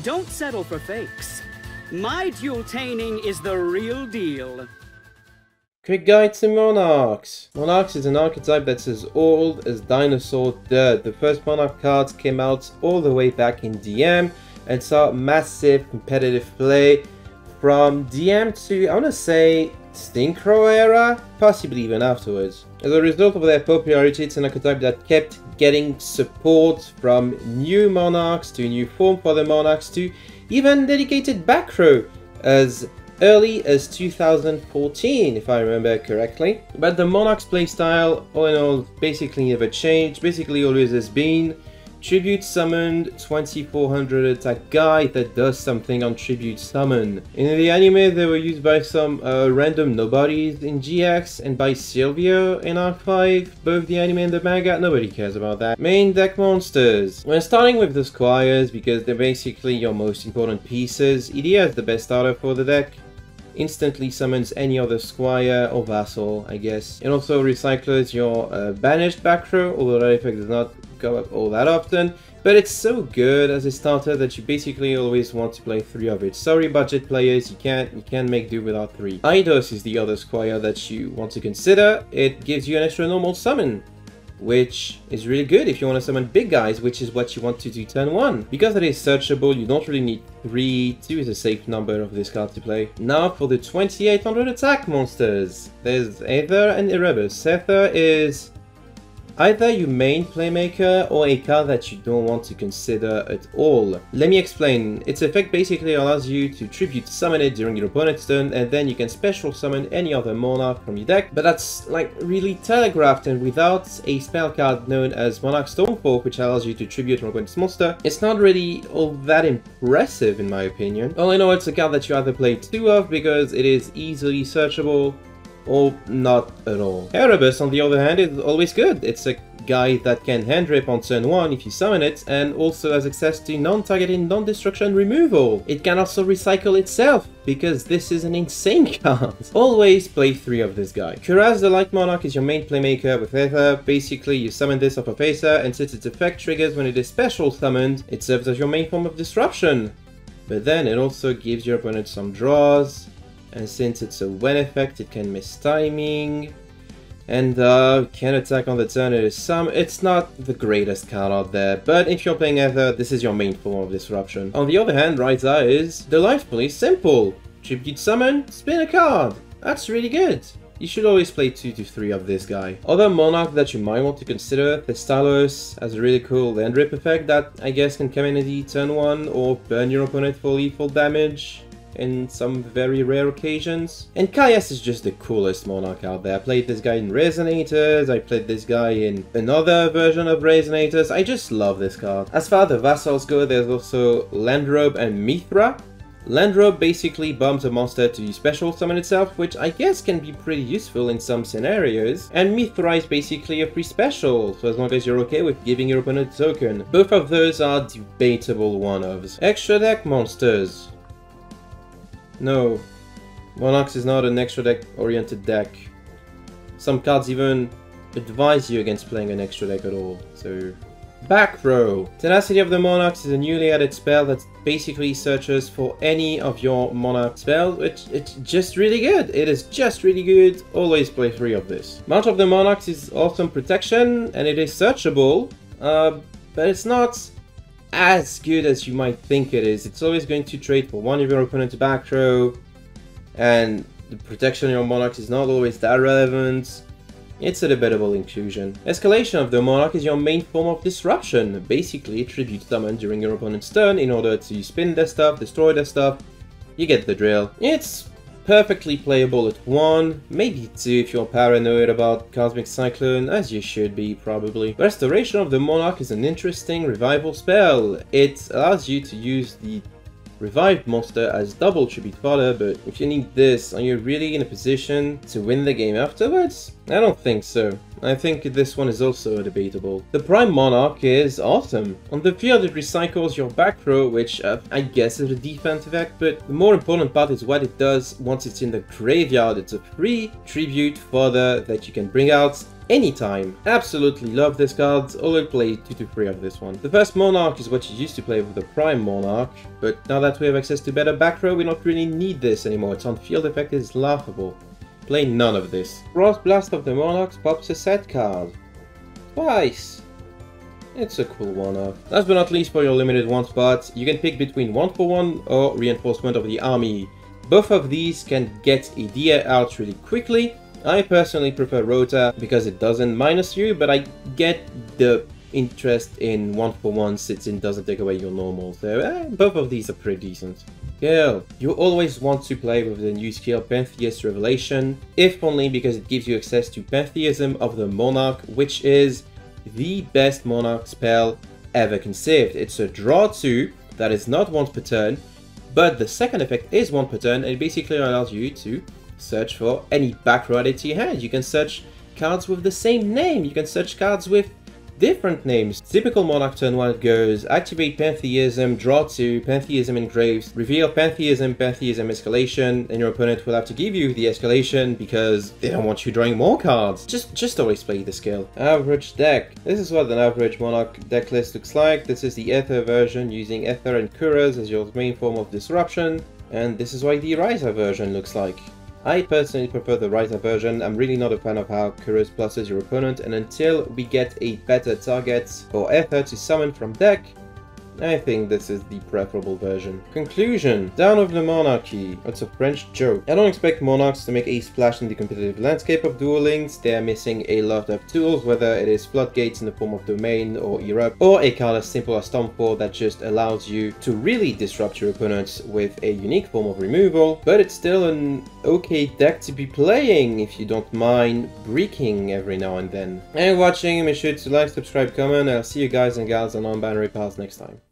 Don't settle for fakes. My duel-taining is the real deal. Quick guide to Monarchs. Monarchs is an archetype that's as old as dinosaur dirt. The first Monarch cards came out all the way back in DM and saw massive competitive play from DM to, I want to say, Synchro era, possibly even afterwards. As a result of their popularity, it's an archetype that kept getting support from new Monarchs to new form for the Monarchs to even dedicated back row as early as 2014, if I remember correctly. But the Monarch's playstyle, all in all, basically never changed, basically always has been Tribute Summoned 2400 attack guy that does something on Tribute Summon. In the anime they were used by some random nobodies in GX and by Sylvia in R5, both the anime and the manga. Nobody cares about that. Main deck monsters. We're starting with the Squires because they're basically your most important pieces. EDA is the best starter for the deck. Instantly summons any other squire or vassal, I guess. It also recycles your banished back row, although that effect does not go up all that often. But it's so good as a starter that you basically always want to play 3 of it. Sorry budget players, you can't make do without 3. Eidos is the other squire that you want to consider. It gives you an extra normal summon, which is really good if you want to summon big guys, which is what you want to do turn 1. Because it is searchable, you don't really need 3, 2 is a safe number of this card to play. Now for the 2800 attack monsters. There's Aether and Erebus. Aether is either your main playmaker or a card that you don't want to consider at all. Let me explain. Its effect basically allows you to tribute summon it during your opponent's turn, and then you can special summon any other monarch from your deck, but that's like really telegraphed, and without a spell card known as Monarch Stormfork, which allows you to tribute your opponent's monster, it's not really all that impressive in my opinion. All in all, it's a card that you either play 2 of because it is easily searchable, or not at all. Erebus, on the other hand, is always good. It's a guy that can hand rip on turn 1 if you summon it, and also has access to non-targeted non-destruction removal. It can also recycle itself, because this is an insane card. Always play 3 of this guy. Kuraz the Light Monarch is your main playmaker with Aether. Basically, you summon this off a Aether, and since its effect triggers when it is special summoned, it serves as your main form of disruption. But then it also gives your opponent some draws, and since it's a when effect, it can miss timing, and can attack on the turn. It's not the greatest card out there, but if you're playing Aether, this is your main form of disruption. On the other hand, Ryza is delightfully simple. Tribute summon, spin a card. That's really good. You should always play 2 to 3 of this guy. Other Monarch that you might want to consider, Thestalos has a really cool land rip effect that I guess can come in the turn 1 or burn your opponent for lethal damage in some very rare occasions. And Kaias is just the coolest Monarch out there. I played this guy in Resonators, I played this guy in another version of Resonators. I just love this card. As far as the vassals go, there's also Landrobe and Mithra. Landrobe basically bombs a monster to special summon itself, which I guess can be pretty useful in some scenarios. And Mithra is basically a free special, so as long as you're okay with giving your opponent a token. Both of those are debatable one-ofs. Extra deck monsters. No, Monarchs is not an extra deck oriented deck. Some cards even advise you against playing an extra deck at all, so... Back row! Tenacity of the Monarchs is a newly added spell that basically searches for any of your Monarch spells, which it's just really good. It is just really good. Always play 3 of this. Mount of the Monarchs is awesome protection, and it is searchable, but it's not as good as you might think it is. It's always going to trade for one of your opponent's back row, and the protection of your Monarch is not always that relevant. It's a debatable inclusion. Escalation of the Monarch is your main form of disruption. Basically, tribute summon during your opponent's turn in order to spin their stuff, destroy their stuff. You get the drill. It's perfectly playable at 1, maybe 2 if you're paranoid about Cosmic Cyclone, as you should be, probably. Restoration of the Monarch is an interesting revival spell. It allows you to use the revived monster as double tribute fodder, but if you need this, are you really in a position to win the game afterwards? I don't think so. I think this one is also debatable. The Prime Monarch is awesome. On the field it recycles your back row, which I guess is a defense effect, but the more important part is what it does once it's in the graveyard. It's a free tribute fodder that you can bring out anytime. Absolutely love this card, although play 2 to 3 of this one. The first Monarch is what you used to play with the Prime Monarch, but now that we have access to better back row, we don't really need this anymore. Its on-field effect is laughable. Play none of this. Frost Blast of the Monarchs pops a set card. Twice. It's a cool one-off. Last but not least, for your limited 1 spot, you can pick between 1-for-1 or Reinforcement of the Army. Both of these can get a DA out really quickly. I personally prefer Rota because it doesn't minus you, but I get the interest in 1-for-1 since it doesn't take away your normal, so both of these are pretty decent. Skill. You always want to play with the new skill Pantheist Revelation, if only because it gives you access to Pantheism of the Monarch, which is the best Monarch spell ever conceived. It's a draw 2 that is not once per turn, but the second effect is 1 per turn, and it basically allows you to search for any back row added to your hand. You can search cards with the same name, you can search cards with different names. Typical Monarch turn 1 goes activate Pantheism, draw 2, Pantheism engraves, reveal Pantheism, Pantheism escalation, and your opponent will have to give you the escalation because they don't want you drawing more cards. Just always play the skill. Average deck. This is what an average Monarch deck list looks like. This is the Ether version using Ether and Kuras as your main form of disruption, and this is what the Riser version looks like. I personally prefer the Riser version. I'm really not a fan of how Kuras pluses your opponent, and until we get a better target for Ether to summon from deck, I think this is the preferable version. Conclusion. Down of the Monarchy. It's a French joke. I don't expect Monarchs to make a splash in the competitive landscape of dueling. They're missing a lot of tools, whether it is Floodgates in the form of Domain or Erupt, or a card as simple as Stormfall that just allows you to really disrupt your opponents with a unique form of removal. But it's still an okay deck to be playing if you don't mind breaking every now and then. And watching, make sure to like, subscribe, comment. I'll see you guys and gals on Non-Binary Pals next time.